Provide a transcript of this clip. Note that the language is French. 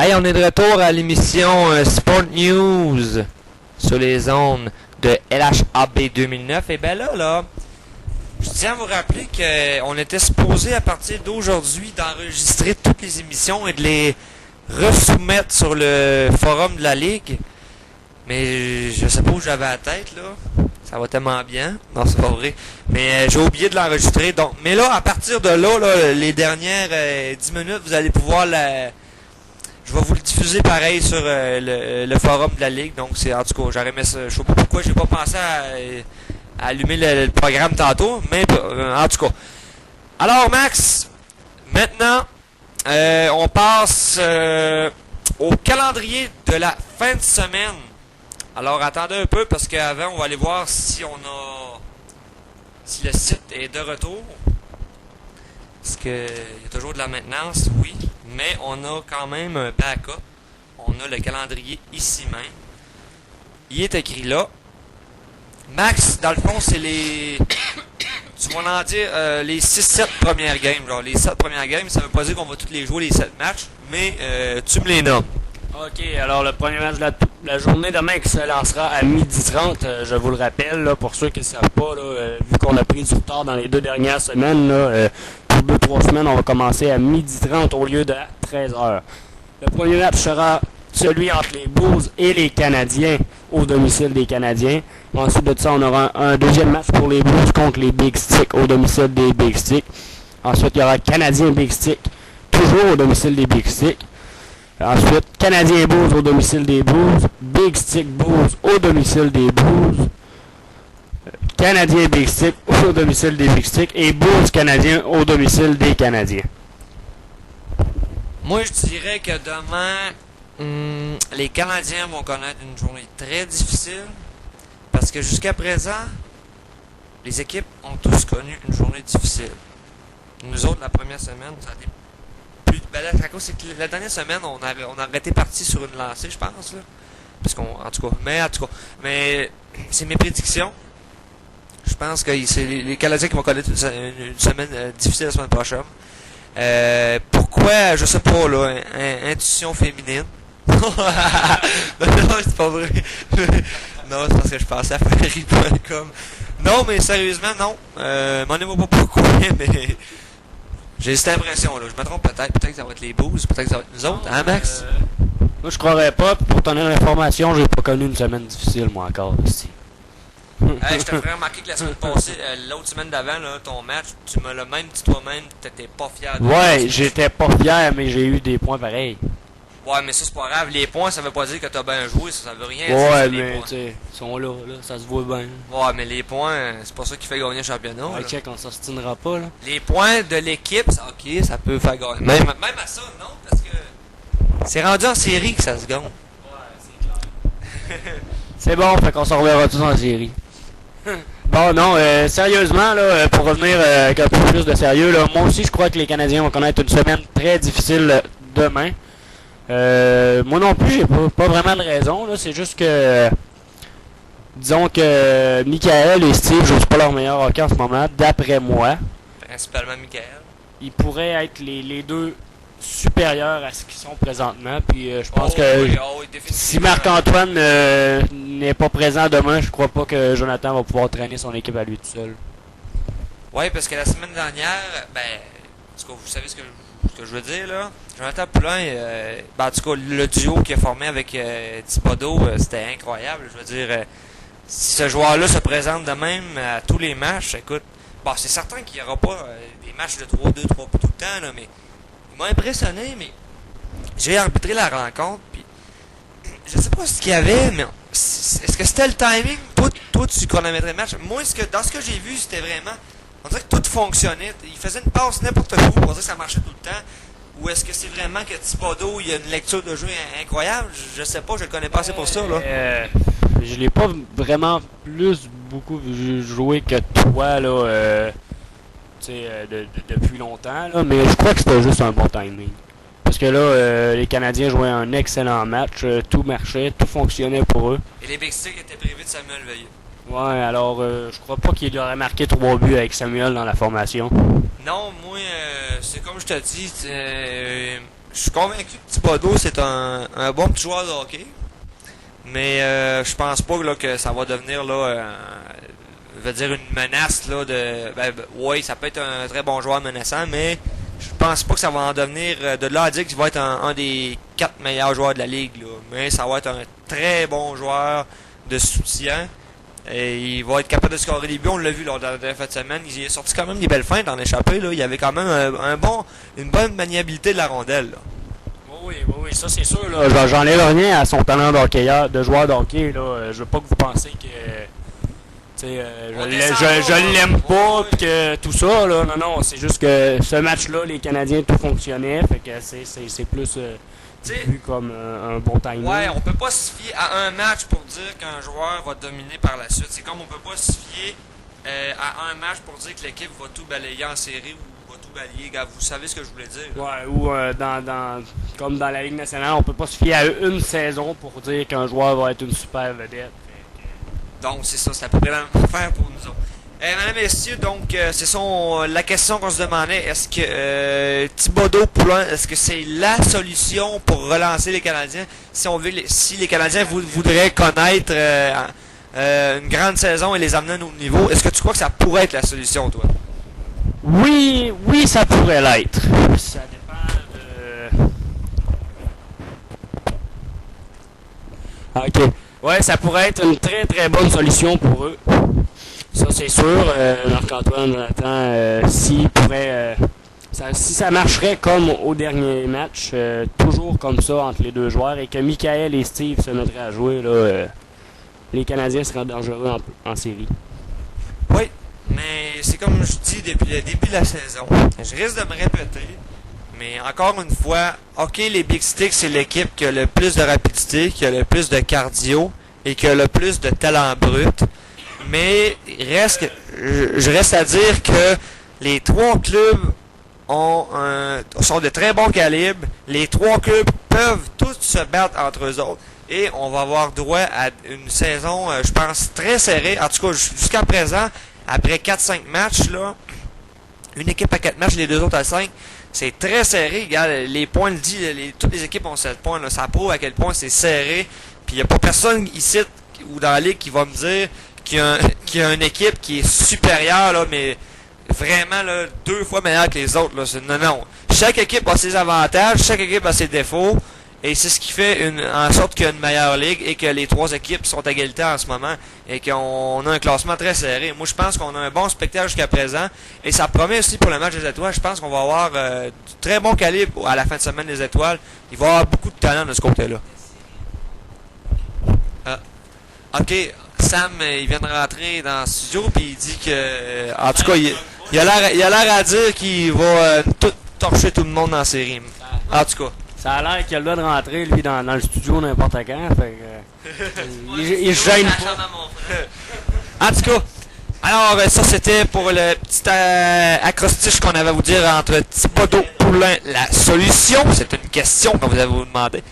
Hey, on est de retour à l'émission Sport News sur les ondes de LHAB 2009. Et ben là, je tiens à vous rappeler qu'on était supposé à partir d'aujourd'hui d'enregistrer toutes les émissions et de les resoumettre sur le forum de la Ligue. Mais je sais pas où j'avais la tête là. Ça va tellement bien. Non, c'est pas vrai. Mais j'ai oublié de l'enregistrer. Donc, mais là, à partir de là, les dernières 10 minutes, vous allez pouvoir je vais vous le diffuser pareil sur le forum de la Ligue. Donc, c'est en tout cas, j'aurais aimé ça. Je sais pas pourquoi j'ai pas pensé à allumer le programme tantôt. Mais en tout cas. Alors, Max, maintenant, on passe au calendrier de la fin de semaine. Alors, attendez un peu parce qu'avant, on va aller voir si le site est de retour. Parce qu'il y a toujours de la maintenance, oui. Mais on a quand même un backup. On a le calendrier ici même. Il est écrit là. Max, dans le fond, c'est les... Tu vas en dire les 6-7 premières games. Genre, les 7 premières games, ça veut pas dire qu'on va tous les jouer, les 7 matchs. Mais tu me les nommes. Ok, alors le premier match de la journée demain qui se lancera à 12h30, je vous le rappelle, là, pour ceux qui ne savent pas, là, vu qu'on a pris du retard dans les 2 dernières semaines, là, pour 2-3 semaines, on va commencer à 12h30 au lieu de 13h. Le premier match sera celui entre les Bulls et les Canadiens au domicile des Canadiens. Ensuite de ça, on aura un deuxième match pour les Bulls contre les Big Sticks au domicile des Big Sticks. Ensuite, il y aura Canadiens Big Sticks, toujours au domicile des Big Sticks. Ensuite, Canadiens Bulls au domicile des Bulls, Big Stick Bulls au domicile des Bulls, Canadiens Big Stick au domicile des Big Stick et Bulls Canadiens au domicile des Canadiens. Moi, je dirais que demain, les Canadiens vont connaître une journée très difficile parce que jusqu'à présent, les équipes ont tous connu une journée difficile. Nous autres, la première semaine, ça a été ben là, c'est que la dernière semaine, on a arrêté parti sur une lancée, je pense, là. Parce qu'on, en tout cas, mais c'est mes prédictions. Je pense que c'est les Canadiens qui vont connaître une semaine difficile la semaine prochaine. Pourquoi, je sais pas, là, intuition féminine. Non, c'est pas vrai. Non, c'est parce que je pensais à Ferry.com. Non, mais sérieusement, non. M'en évoque pas pourquoi, mais... J'ai cette impression, là. Je me trompe peut-être. Peut-être que ça va être les Bulls. Peut-être que ça va être nous autres. Hein, Max? Moi, je croirais pas. Pour donner l'information, j'ai pas connu une semaine difficile, moi, encore, ici. Hey, je te ferais remarquer que la semaine passée, l'autre semaine d'avant, là, ton match, tu me l'as même dit toi-même que t'étais pas fier de Ouais, j'étais pas fier, mais j'ai eu des points pareils. Ouais, mais ça, c'est pas grave. Les points, ça veut pas dire que t'as bien joué. Ça veut rien dire. Ouais, mais, tu sais, ils sont là, ça se voit bien. Ouais, mais les points, c'est pas ça qui fait gagner le championnat. Ouais, check, on s'ostinera pas, là. Les points de l'équipe, ok, ça peut faire gagner. Même à ça, non, parce que c'est rendu en série que ça se gagne. Ouais, c'est clair. C'est bon, fait qu'on se reverra tous en série. Bon, non, sérieusement, là, pour revenir avec un peu plus de sérieux, là, moi aussi, je crois que les Canadiens vont connaître une semaine très difficile demain. Moi non plus, j'ai pas vraiment de raison, là, c'est juste que disons que Michael et Steve jouent pas leur meilleur hockey en ce moment, d'après moi. Principalement Michael. Ils pourraient être les deux supérieurs à ce qu'ils sont présentement, puis je pense que si Marc-Antoine n'est pas présent demain, je crois pas que Jonathan va pouvoir traîner son équipe à lui tout seul. Ouais, parce que la semaine dernière, ben, en tout cas, vous savez ce que je veux dire, là. Jonathan Poulin, ben, en tout cas, le duo qui a formé avec Thibodeau, c'était incroyable. Je veux dire, si ce joueur-là se présente de même à tous les matchs, écoute, bon, c'est certain qu'il n'y aura pas des matchs de 3-2, 3 tout le temps, là, mais il m'a impressionné, mais j'ai arbitré la rencontre, puis je sais pas ce qu'il y avait, mais est-ce que c'était le timing? Toi, tu chronométrais le match. Moi, dans ce que j'ai vu, c'était vraiment... On dirait que tout fonctionnait. Il faisait une passe n'importe où pour dire que ça marchait tout le temps. Ou est-ce que c'est vraiment que Thibodeau, il y a une lecture de jeu incroyable? Je sais pas, je le connais pas assez pour ça, là. Je l'ai pas vraiment beaucoup vu jouer que toi, là, depuis longtemps, là, mais je crois que c'était juste un bon timing. Parce que là, les Canadiens jouaient un excellent match, tout marchait, tout fonctionnait pour eux. Et les Big Sticks étaient privés de Samuel Veilleux. Ouais, alors je crois pas qu'il aurait marqué 3 buts avec Samuel dans la formation. Non, moi, c'est comme je te dis, je suis convaincu que Thibodeau, c'est un bon petit joueur de hockey. Mais je pense pas là, que ça va devenir là, je veux dire une menace là de. Oui, ça peut être un très bon joueur menaçant, mais je pense pas que ça va en devenir de là à dire qu'il va être un des 4 meilleurs joueurs de la ligue. Là. Mais ça va être un très bon joueur de soutien. Et il va être capable de scorer des buts, on l'a vu lors de la dernière fin de semaine. Il est sorti quand même des belles feintes en échappée. Là. Il y avait quand même une bonne maniabilité de la rondelle. Là. Oui, ça c'est sûr. Là. J'enlève rien à son talent de joueur de hockey. Là. Je veux pas que vous pensiez que je l'aime pas pis que tout ça. Là. Non, c'est juste que ce match-là, les Canadiens, tout fonctionnait. Fait que c'est plus vu comme un bon timing. Ouais, on peut pas se fier à un match pour dire qu'un joueur va dominer par la suite. C'est comme on peut pas se fier à un match pour dire que l'équipe va tout balayer en série ou va tout balayer. Vous savez ce que je voulais dire. Ouais, ou comme dans la Ligue nationale, on peut pas se fier à une saison pour dire qu'un joueur va être une super vedette. Donc c'est ça, c'est à peu près la même affaire pour nous autres. Mesdames et messieurs, donc c'est ça la question qu'on se demandait. Est-ce que Thibodeau Poulin, est-ce que c'est la solution pour relancer les Canadiens si les Canadiens voudraient connaître une grande saison et les amener à un autre niveau? Est-ce que tu crois que ça pourrait être la solution, toi? Oui, ça pourrait l'être. Ça dépend de... Ok. Ouais, ça pourrait être une très très bonne solution pour eux. Ça c'est sûr. Marc-Antoine Jonathan, si ça marcherait comme au dernier match, toujours comme ça entre les deux joueurs, et que Michael et Steve se mettraient à jouer, là, les Canadiens seraient dangereux en série. Oui, mais c'est comme je dis depuis le début de la saison. Je risque de me répéter, mais encore une fois, ok, les Big Sticks, c'est l'équipe qui a le plus de rapidité, qui a le plus de cardio et qui a le plus de talent brut. Mais je reste à dire que les trois clubs sont de très bons calibres. Les trois clubs peuvent tous se battre entre eux autres. Et on va avoir droit à une saison, je pense, très serrée. En tout cas, jusqu'à présent, après 4-5 matchs, là, une équipe à 4 matchs, les deux autres à 5, c'est très serré. Regarde, les points le disent, toutes les équipes ont 7 points. Là, ça prouve à quel point c'est serré. Puis il n'y a pas personne ici ou dans la ligue qui va me dire qu'il y a une équipe qui est supérieure, là, mais vraiment là, 2 fois meilleure que les autres. Là. Non. Chaque équipe a ses avantages, chaque équipe a ses défauts. Et c'est ce qui fait en sorte qu'il y a une meilleure ligue et que les 3 équipes sont à égalité en ce moment et qu'on a un classement très serré. Moi, je pense qu'on a un bon spectacle jusqu'à présent et ça promet aussi pour le match des étoiles. Je pense qu'on va avoir du très bon calibre à la fin de semaine des étoiles. Il va y avoir beaucoup de talent de ce côté-là. Ok, Sam, il vient de rentrer dans le studio puis il dit que, en tout cas, il a l'air à dire qu'il va tout torcher tout le monde dans la série. En tout cas. Ça a l'air qu'il a le droit de rentrer, lui, dans le studio n'importe quand. Fait que, il se gêne pas. En tout cas, alors ça c'était pour le petit acrostiche qu'on avait à vous dire entre Thibodeau Poulin. La solution, c'est une question qu'on vous avait demandé.